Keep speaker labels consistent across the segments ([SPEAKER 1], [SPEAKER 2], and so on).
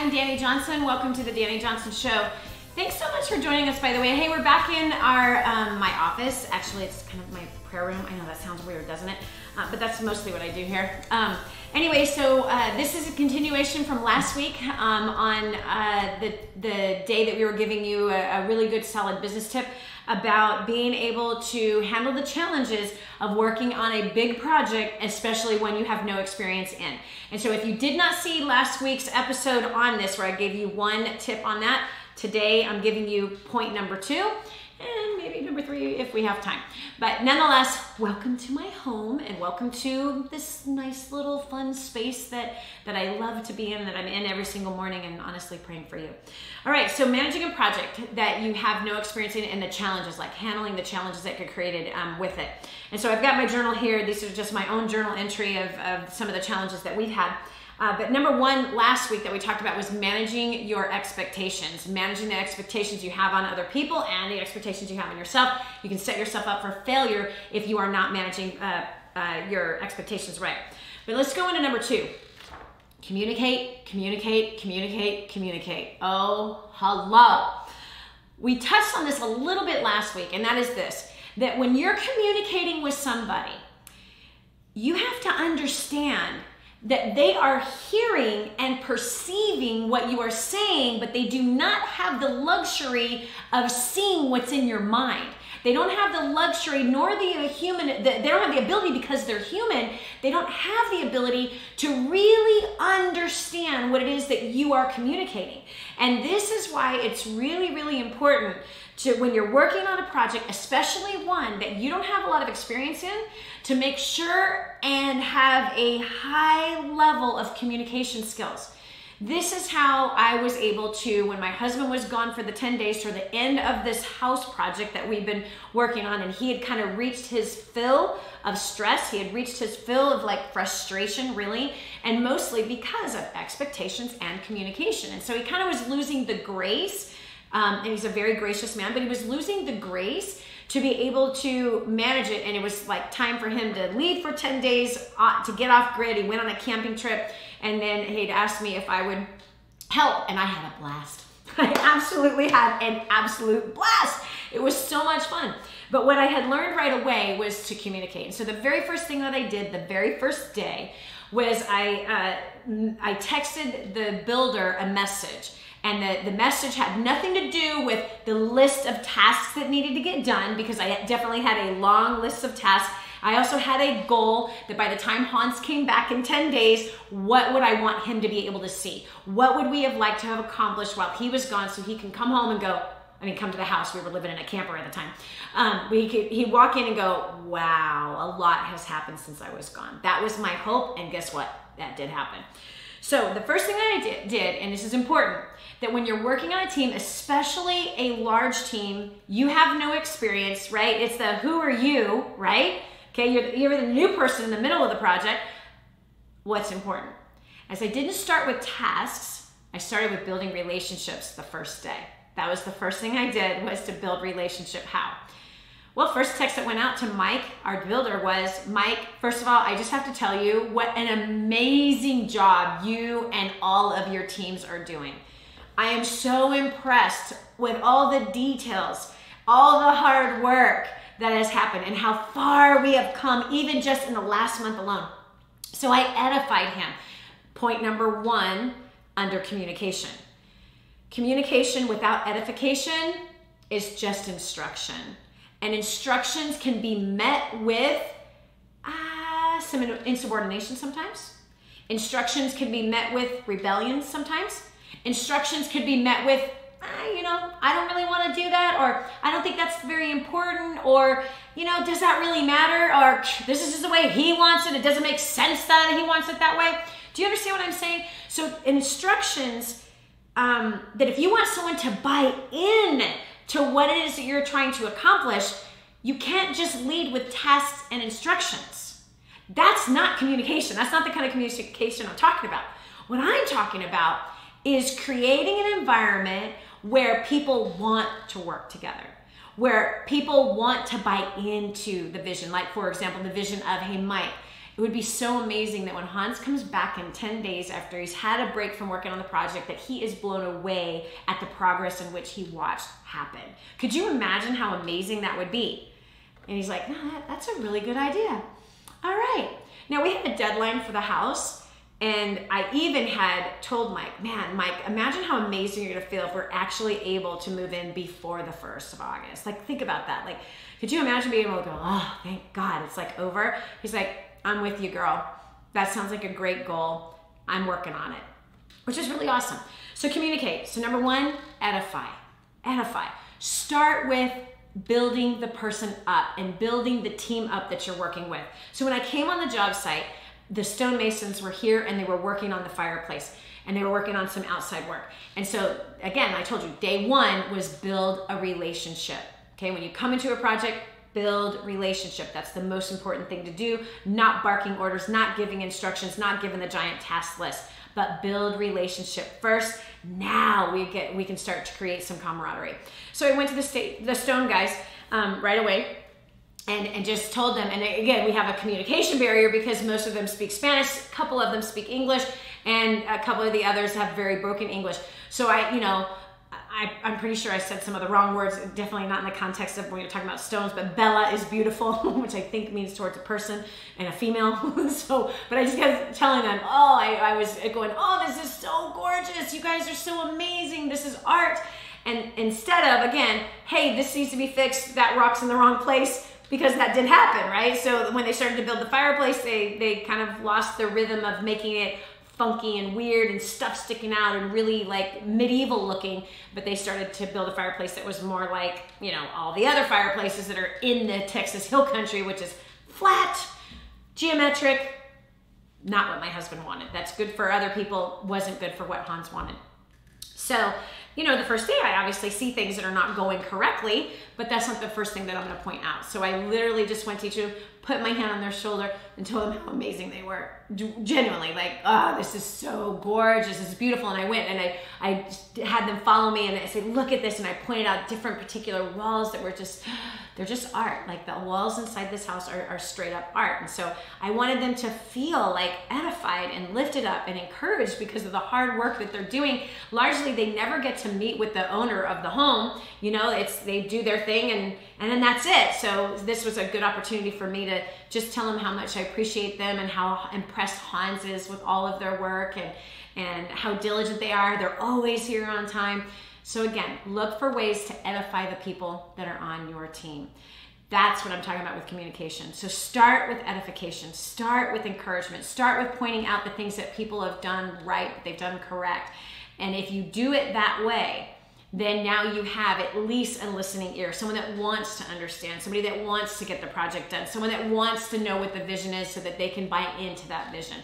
[SPEAKER 1] I'm Dani Johnson. Welcome to the Dani Johnson Show. Thanks so much for joining us, by the way. Hey, we're back in our my office. Actually, it's kind of my prayer room. I know that sounds weird, doesn't it? But that's mostly what I do here. Anyway, so this is a continuation from last week on the day that we were giving you a really good solid business tip about being able to handle the challenges of working on a big project, especially when you have no experience in. And so if you did not see last week's episode on this, where I gave you one tip on that, today I'm giving you point number 2 and maybe number 3 if we have time. But nonetheless, welcome to my home and welcome to this nice little fun space that I love to be in, that I'm in every single morning, and honestly praying for you. All right, so managing a project that you have no experience in and the challenges, like handling the challenges that get created with it. And so I've got my journal here. These are just my own journal entry of some of the challenges that we've had. But number 1 last week that we talked about was managing your expectations, managing the expectations you have on other people and the expectations you have on yourself. You can set yourself up for failure if you are not managing your expectations right. But let's go into number 2. Communicate, communicate, communicate, communicate. Oh, hello. We touched on this a little bit last week, and that is this, that when you're communicating with somebody, you have to understand that they are hearing and perceiving what you are saying, but they do not have the luxury of seeing what's in your mind. They don't have the luxury, nor they don't have the ability, because they're human, they don't have the ability to really understand what it is that you are communicating. And this is why it's really, really important to, when you're working on a project, especially one that you don't have a lot of experience in, to make sure and have a high level of communication skills. This is how I was able to, when my husband was gone for the 10 days for the end of this house project that we've been working on, and he had kind of reached his fill of stress, he had reached his fill of like frustration, really, and mostly because of expectations and communication. And so he kind of was losing the grace, and he's a very gracious man, but he was losing the grace to be able to manage it. And it was like time for him to leave for 10 days to get off grid. He went on a camping trip, and then he'd asked me if I would help, and I had a blast. I absolutely had an absolute blast. It was so much fun. But what I had learned right away was to communicate. And so the very first thing that I did the very first day was I texted the builder a message. And the message had nothing to do with the list of tasks that needed to get done, because I definitely had a long list of tasks. I also had a goal that by the time Hans came back in 10 days, what would I want him to be able to see? What would we have liked to have accomplished while he was gone, so he can come home and go, come to the house. We were living in a camper at the time. He'd walk in and go, wow, a lot has happened since I was gone. That was my hope, and guess what? That did happen. So the first thing that I did, and this is important, that when you're working on a team, especially a large team, you have no experience, right? It's the who are you, right? Okay, you're the new person in the middle of the project. What's important? As I didn't start with tasks, I started with building relationships the first day. That was the first thing I did, was to build relationship. How? Well, first text that went out to Mike, our builder, was, Mike, first of all, I just have to tell you what an amazing job you and all of your teams are doing. I am so impressed with all the details, all the hard work that has happened, and how far we have come, even just in the last month alone. So I edified him. Point number 1 under communication. Communication without edification is just instruction. And instructions can be met with some insubordination sometimes. Instructions can be met with rebellion sometimes. Instructions could be met with, I don't really want to do that, or I don't think that's very important, or, does that really matter? Or this is just the way he wants it. It doesn't make sense that he wants it that way. Do you understand what I'm saying? So instructions, that if you want someone to buy in to what it is that you're trying to accomplish, you can't just lead with tasks and instructions. That's not communication. That's not the kind of communication I'm talking about. What I'm talking about is creating an environment where people want to work together, where people want to buy into the vision. Like, for example, the vision of, hey, Mike, it would be so amazing that when Hans comes back in 10 days after he's had a break from working on the project, that he is blown away at the progress in which he watched happen. Could you imagine how amazing that would be? And he's like, no, that's a really good idea. All right. Now we had a deadline for the house, and I even had told Mike, man, Mike, imagine how amazing you're gonna feel if we're actually able to move in before the 1st of August. Like, think about that. Like, could you imagine being able to go, oh, thank God, it's like over? He's like, I'm with you, girl. That sounds like a great goal. I'm working on it, which is really awesome. So communicate. So number 1, edify. Edify. Start with building the person up and building the team up that you're working with. So when I came on the job site, the stonemasons were here and they were working on the fireplace and they were working on some outside work. And so again, I told you, day 1 was build a relationship. Okay, when you come into a project, build relationship. That's the most important thing to do. Not barking orders, not giving instructions, not giving the giant task list, but build relationship first. Now we can start to create some camaraderie. So I went to the stone guys right away and just told them, and again, we have a communication barrier because most of them speak Spanish, a couple of them speak English, and a couple of the others have very broken English. So I'm pretty sure I said some of the wrong words, definitely not in the context of when you're talking about stones, but Bella is beautiful, which I think means towards a person and a female. But I just kept telling them, I was going, oh, this is so gorgeous. You guys are so amazing. This is art. And instead of, again, hey, this needs to be fixed, that rock's in the wrong place, because that did happen, right? So when they started to build the fireplace, they kind of lost the rhythm of making it funky and weird and stuff sticking out and really like medieval looking, but they started to build a fireplace that was more like, all the other fireplaces that are in the Texas Hill Country, which is flat, geometric, not what my husband wanted. That's good for other people, wasn't good for what Hans wanted. So, the first day I obviously see things that are not going correctly, but that's not the first thing that I'm gonna point out. So I literally just went to each of them, put my hand on their shoulder and told them how amazing they were. Genuinely, like, oh, this is so gorgeous, this is beautiful. And I went and I had them follow me and I said, look at this. And I pointed out different particular walls that were they're just art. Like the walls inside this house are straight up art. And so I wanted them to feel like edified and lifted up and encouraged because of the hard work that they're doing. Largely, they never get to meet with the owner of the home. They do their thing and then that's it. So this was a good opportunity for me to just tell them how much I appreciate them and how impressed Hans is with all of their work and how diligent they are. They're always here on time. So again, look for ways to edify the people that are on your team. That's what I'm talking about with communication. So start with edification, start with encouragement, start with pointing out the things that people have done right, that they've done correct. And if you do it that way, then now you have at least a listening ear, someone that wants to understand, somebody that wants to get the project done, someone that wants to know what the vision is so that they can buy into that vision.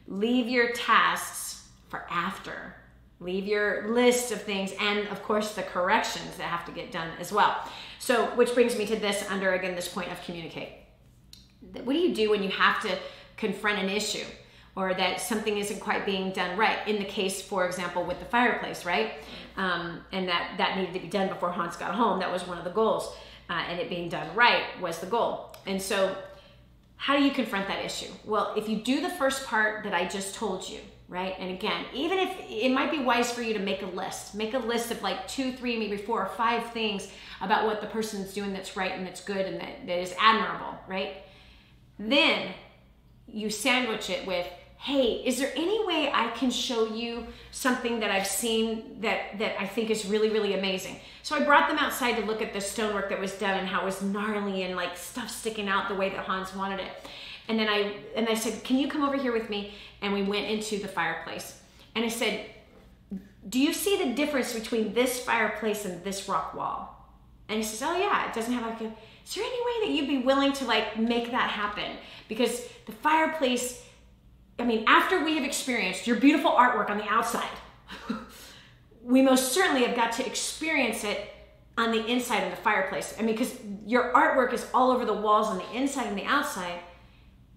[SPEAKER 1] Leave your tasks for after. Leave your list of things and of course the corrections that have to get done as well. So, which brings me to this under, again, this point of communicate. What do you do when you have to confront an issue or that something isn't quite being done right? In the case, for example, with the fireplace, right? And that needed to be done before Hans got home. That was one of the goals. And it being done right was the goal. And so how do you confront that issue? Well, if you do the first part that I just told you, right? And again, even if it might be wise for you to make a list of like 2, 3, maybe 4 or 5 things about what the person's doing that's right and that's good and that is admirable, right? Then you sandwich it with, hey, is there any way I can show you something that I've seen that I think is really, really amazing? So I brought them outside to look at the stonework that was done and how it was gnarly and like stuff sticking out the way that Hans wanted it. And then I said, can you come over here with me? And we went into the fireplace. And I said, do you see the difference between this fireplace and this rock wall? And he says, oh yeah, it doesn't have like is there any way that you'd be willing to like make that happen? Because the fireplace, I mean, after we have experienced your beautiful artwork on the outside, we most certainly have got to experience it on the inside of the fireplace. I mean, because your artwork is all over the walls on the inside and the outside.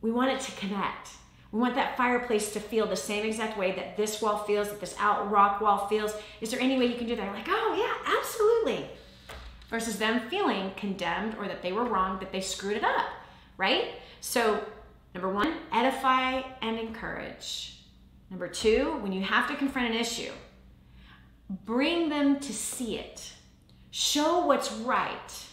[SPEAKER 1] We want it to connect. We want that fireplace to feel the same exact way that this wall feels, that this rock wall feels. Is there any way you can do that? You're like, oh yeah, absolutely. Versus them feeling condemned or that they were wrong, that they screwed it up, right? So Number 1, edify and encourage. Number 2, when you have to confront an issue, bring them to see it. Show what's right.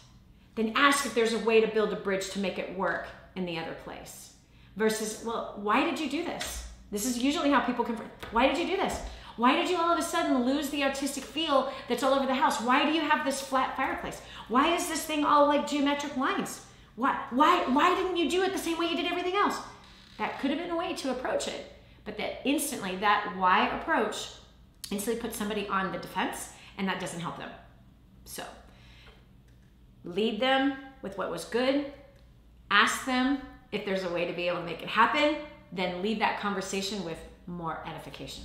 [SPEAKER 1] Then ask if there's a way to build a bridge to make it work in the other place. Versus, well, why did you do this? This is usually how people confront. Why did you do this? Why did you all of a sudden lose the artistic feel that's all over the house? Why do you have this flat fireplace? Why is this thing all like geometric lines? Why didn't you do it the same way you did everything else? That could have been a way to approach it, but that instantly, that why approach instantly puts somebody on the defense, and that doesn't help them. So lead them with what was good, ask them if there's a way to be able to make it happen, then lead that conversation with more edification.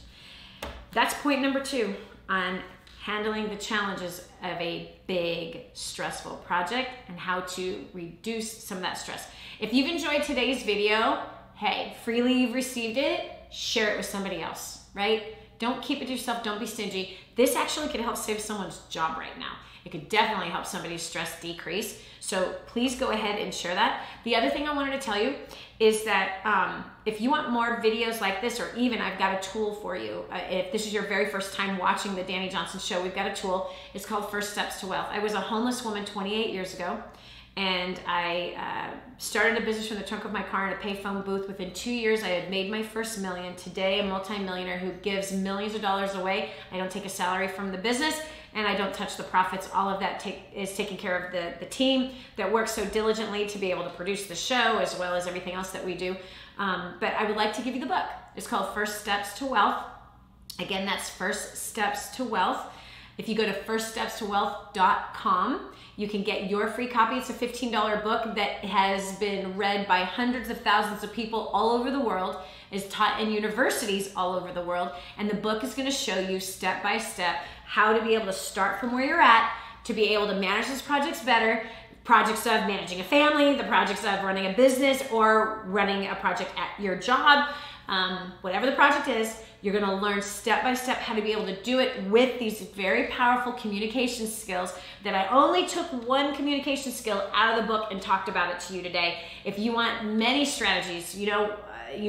[SPEAKER 1] That's point number 2 on handling the challenges of a big, stressful project and how to reduce some of that stress. If you've enjoyed today's video, hey, freely you've received it, share it with somebody else, right? Don't keep it to yourself, don't be stingy. This actually could help save someone's job right now. It could definitely help somebody's stress decrease. So please go ahead and share that. The other thing I wanted to tell you is that if you want more videos like this, or even I've got a tool for you. If this is your very first time watching the Dani Johnson Show, we've got a tool. It's called First Steps to Wealth. I was a homeless woman 28 years ago, and I started a business from the trunk of my car in a payphone booth. Within 2 years, I had made my first million. Today, a multimillionaire who gives millions of dollars away. I don't take a salary from the business, and I don't touch the profits. All of that is taken care of the team that works so diligently to be able to produce the show, as well as everything else that we do. But I would like to give you the book. It's called First Steps to Wealth. Again, that's First Steps to Wealth. If you go to firststepstowealth.com, you can get your free copy. It's a $15 book that has been read by hundreds of thousands of people all over the world, is taught in universities all over the world, and the book is going to show you step by step how to be able to start from where you're at, to be able to manage those projects better, projects of managing a family, the projects of running a business, or running a project at your job. Whatever the project is, you're going to learn step by step how to be able to do it with these very powerful communication skills that I only took one communication skill out of the book and talked about it to you today. If you want many strategies, you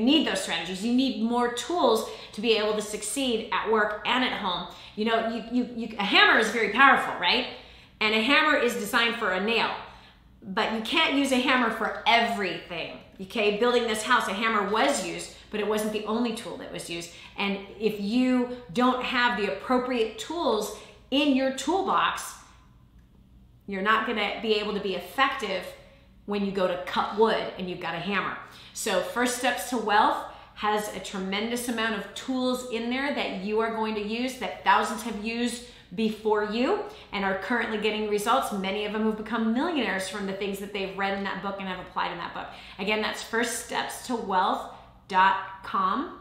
[SPEAKER 1] need those strategies. You need more tools to be able to succeed at work and at home. A hammer is very powerful, right? And a hammer is designed for a nail, but you can't use a hammer for everything. Okay, building this house, a hammer was used, but it wasn't the only tool that was used. And if you don't have the appropriate tools in your toolbox, you're not gonna be able to be effective when you go to cut wood and you've got a hammer. So First Steps to Wealth has a tremendous amount of tools in there that you are going to use, that thousands have used before you and are currently getting results. Many of them have become millionaires from the things that they've read in that book and have applied in that book. Again, that's firststepstowealth.com.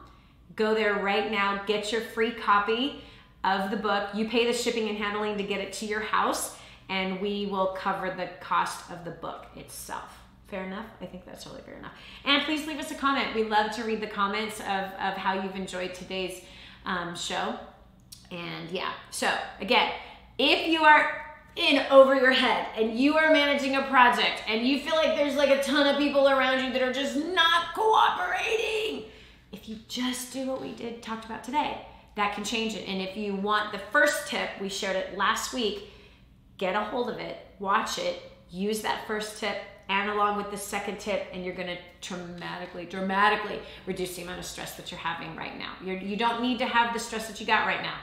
[SPEAKER 1] Go there right now, get your free copy of the book. You pay the shipping and handling to get it to your house, and we will cover the cost of the book itself. Fair enough? I think that's totally fair enough. And please leave us a comment. We love to read the comments of how you've enjoyed today's show. And yeah, so again, if you are in over your head and you are managing a project and you feel like there's like a ton of people around you that are just not cooperating, if you just do what we talked about today, that can change it. And if you want the first tip, we shared it last week, get a hold of it, watch it, use that first tip and along with the second tip, and you're gonna dramatically reduce the amount of stress that you're having right now. You don't need to have the stress that you got right now.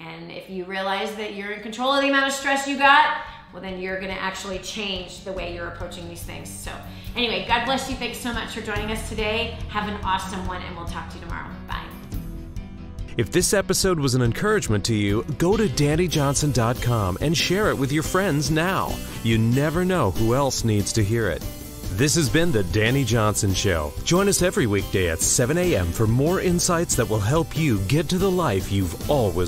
[SPEAKER 1] And if you realize that you're in control of the amount of stress you got, well then you're gonna actually change the way you're approaching these things. So anyway, God bless you. Thanks so much for joining us today. Have an awesome one, and we'll talk to you tomorrow. Bye.
[SPEAKER 2] If this episode was an encouragement to you, go to DaniJohnson.com and share it with your friends now. You never know who else needs to hear it. This has been The Dani Johnson Show. Join us every weekday at 7 a.m. for more insights that will help you get to the life you've always